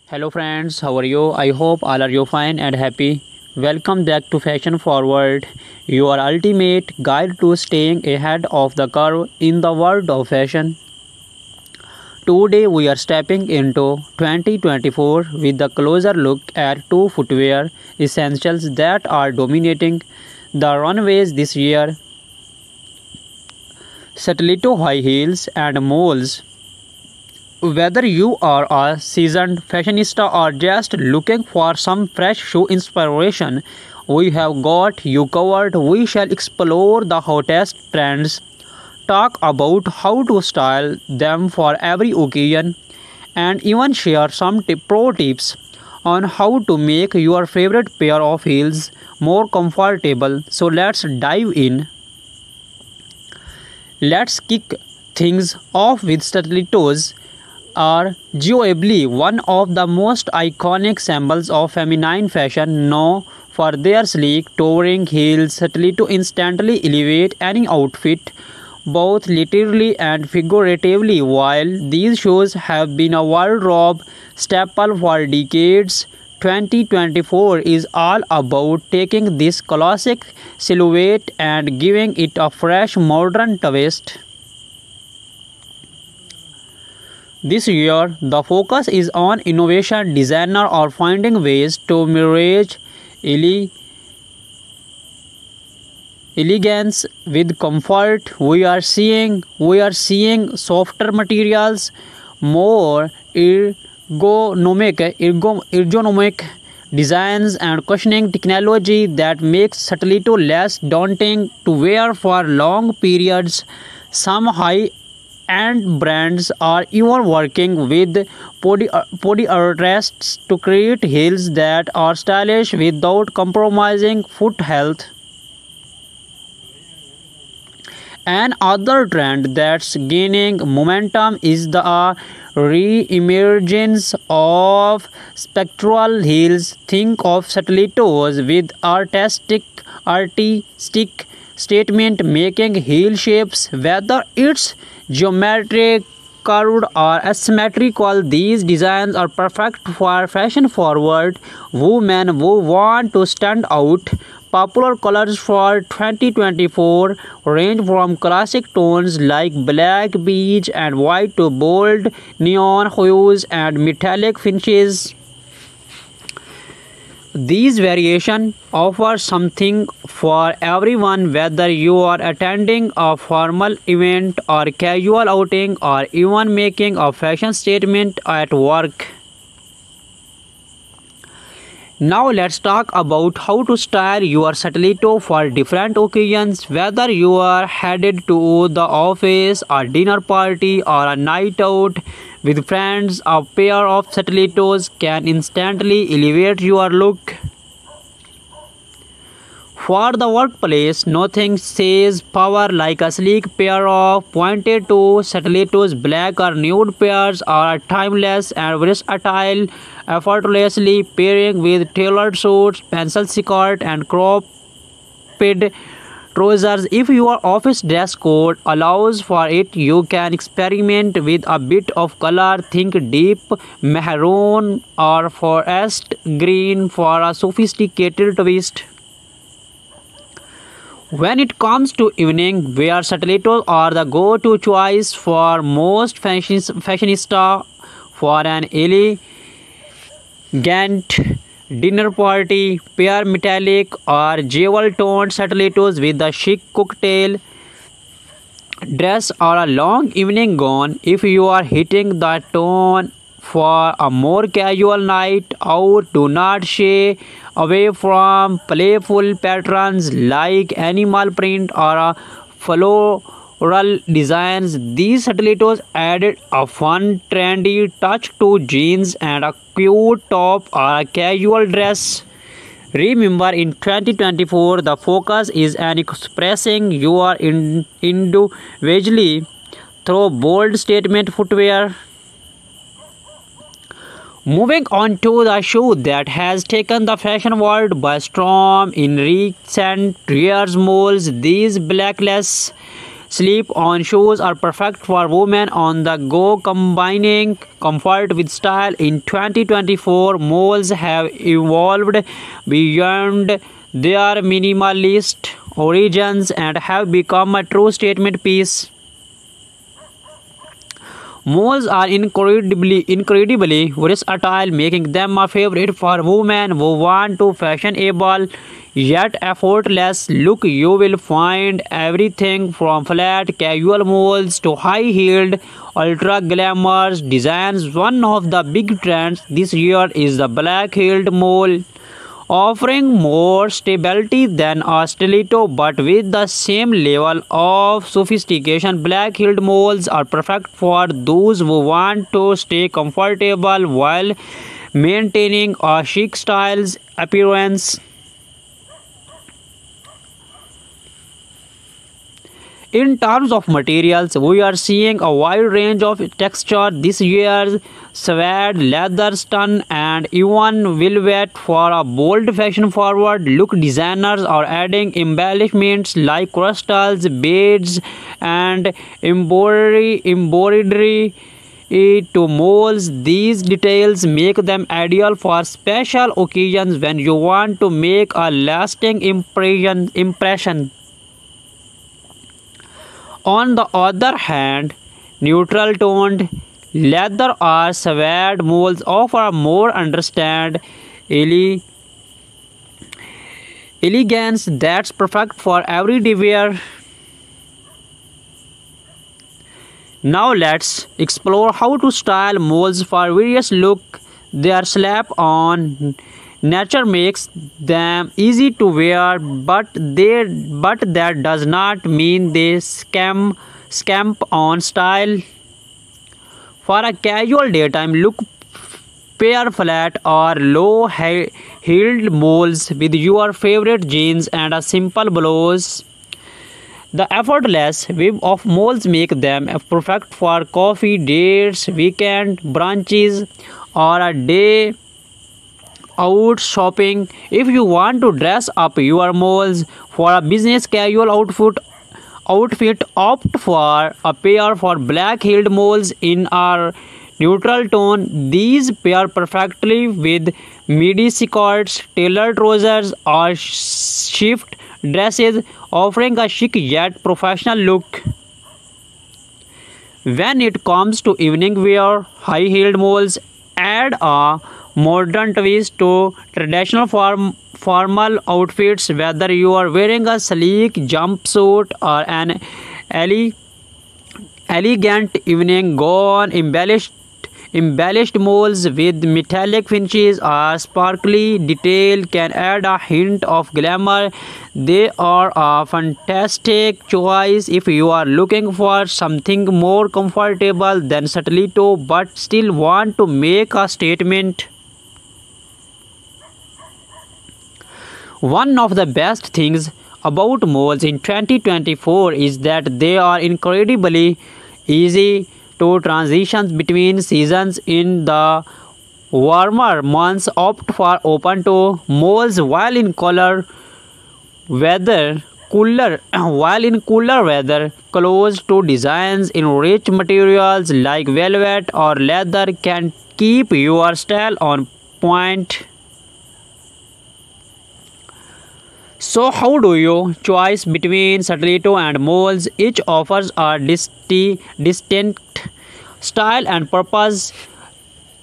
Hello friends, how are you? I hope all are you fine and happy. Welcome back to Fashion Forward, your ultimate guide to staying ahead of the curve in the world of fashion. Today we are stepping into 2024 with a closer look at two footwear essentials that are dominating the runways this year: stiletto high heels and moles. Whether you are a seasoned fashionista or just looking for some fresh shoe inspiration, we have got you covered. We shall explore the hottest trends, talk about how to style them for every occasion, and even share some pro tips on how to make your favorite pair of heels more comfortable. So let's dive in. Let's kick things off with stilettos are arguably one of the most iconic symbols of feminine fashion, known for their sleek, towering heels to instantly elevate any outfit, both literally and figuratively. While these shoes have been a wardrobe staple for decades, 2024 is all about taking this classic silhouette and giving it a fresh modern twist. This year, the focus is on innovation. Designers are finding ways to merge ele- elegance with comfort. We are seeing softer materials, more ergonomic designs, and cushioning technology that makes stiletto less daunting to wear for long periods. Some high and brands are even working with podiatrists to create heels that are stylish without compromising foot health. Another trend that's gaining momentum is the re-emergence of spectral heels. Think of stilettos with artistic statement making heel shapes, whether it's geometric, curved, or asymmetrical. These designs are perfect for fashion forward women who want to stand out. Popular colors for 2024 range from classic tones like black, beige, and white to bold neon hues and metallic finishes. These variations offer something for everyone, whether you are attending a formal event or casual outing or even making a fashion statement at work. Now let's talk about how to style your stiletto for different occasions. Whether you are headed to the office, a dinner party, or a night out with friends, a pair of stilettos can instantly elevate your look. For the workplace, nothing says power like a sleek pair of pointed toe stilettos. Black or nude pairs are timeless and versatile, effortlessly pairing with tailored suits, pencil skirt, and cropped trousers. If your office dress code allows for it, you can experiment with a bit of color. Think deep maroon or forest green for a sophisticated twist. When it comes to evening wear, stilettos are the go-to choice for most fashionista for an elegant dinner party. Pair metallic or jewel-toned stilettos with a chic cocktail dress or a long evening gown. If you are hitting the tone for a more casual night out, do not shy away from playful patterns like animal print or floral designs. These stilettos added a fun, trendy touch to jeans and a cute top or a casual dress. Remember, in 2024, the focus is on expressing your individually through bold statement footwear. Moving on to the shoe that has taken the fashion world by storm in recent years, moles. These blackless slip-on shoes are perfect for women on the go, combining comfort with style. In 2024, malls have evolved beyond their minimalist origins and have become a true statement piece. Malls are incredibly versatile, making them a favorite for women who want to fashionable yet effortless look. You will find everything from flat casual malls to high-heeled ultra glamorous designs. One of the big trends this year is the black-heeled mall, offering more stability than a stiletto but with the same level of sophistication. Black-heeled malls are perfect for those who want to stay comfortable while maintaining a chic styles appearance. In terms of materials, we are seeing a wide range of texture this year: suede, leather, stun, and even velvet for a bold fashion-forward look. Designers are adding embellishments like crystals, beads, and embroidery to molds. These details make them ideal for special occasions when you want to make a lasting impression. On the other hand, neutral-toned leather or suede molds offer a more understated elegance that's perfect for everyday wear. Now let's explore how to style molds for various looks. Their slap-on nature makes them easy to wear, but that does not mean they scamp on style. For a casual daytime look, pair flat or low-heeled molds with your favorite jeans and a simple blouse. The effortless weave of molds make them perfect for coffee dates, weekend brunches, or a day out shopping. If you want to dress up your molds for a business casual outfit, opt for a pair for black-heeled molds in a neutral tone. These pair perfectly with midi skirts, tailored trousers, or shift dresses, offering a chic yet professional look. When it comes to evening wear, high-heeled molds add a modern twist to traditional formal outfits. Whether you are wearing a sleek jumpsuit or an elegant evening gown, embellished molds with metallic finishes or sparkly detail can add a hint of glamour. They are a fantastic choice if you are looking for something more comfortable than stiletto but still want to make a statement. One of the best things about malls in 2024 is that they are incredibly easy to transition between seasons. In the warmer months, opt for open-toe malls, while in cooler weather, closed-toe designs in rich materials like velvet or leather can keep your style on point. So how do you choose between stiletto and molds? Each offers a distinct style and purpose,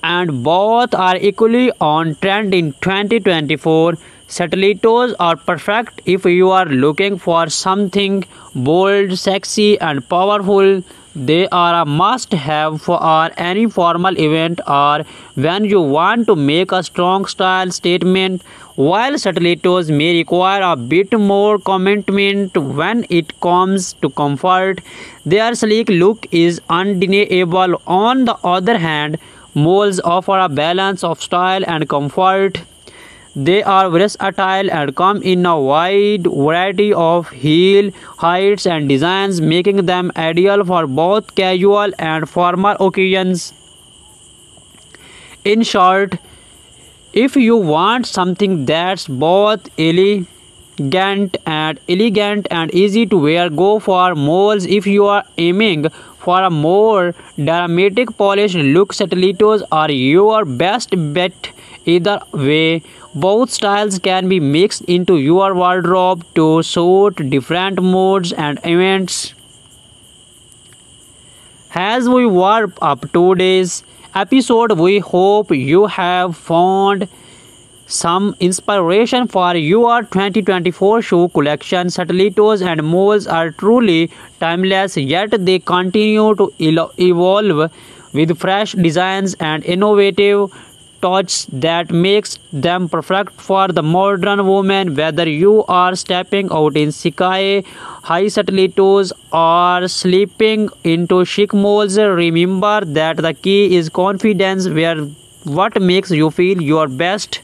and both are equally on trend in 2024. Stilettos are perfect if you are looking for something bold, sexy, and powerful. They are a must-have for any formal event or when you want to make a strong style statement. While stilettos may require a bit more commitment when it comes to comfort, their sleek look is undeniable. On the other hand, molds offer a balance of style and comfort. They are versatile and come in a wide variety of heel heights and designs, making them ideal for both casual and formal occasions. In short, if you want something that's both and elegant and easy to wear. Go for moles if you are aiming for a more dramatic polished look. Stilettos are your best bet. Either way, both styles can be mixed into your wardrobe to suit different moods and events. As we wrap up today's episode, we hope you have found some inspiration for your 2024 shoe collection. Stilettos and moles are truly timeless, yet they continue to evolve with fresh designs and innovative touch that makes them perfect for the modern woman. Whether you are stepping out in sky high stilettos or slipping into chic moles, remember that the key is confidence. Wear what makes you feel your best.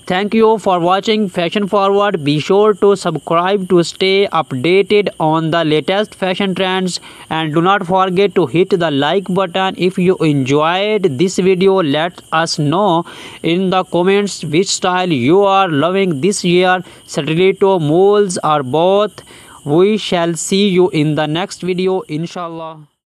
Thank you for watching Fashion Forward. Be sure to subscribe to stay updated on the latest fashion trends, and do not forget to hit the like button. If you enjoyed this video, let us know in the comments which style you are loving this year, stiletto, moles or both. We shall see you in the next video, inshallah.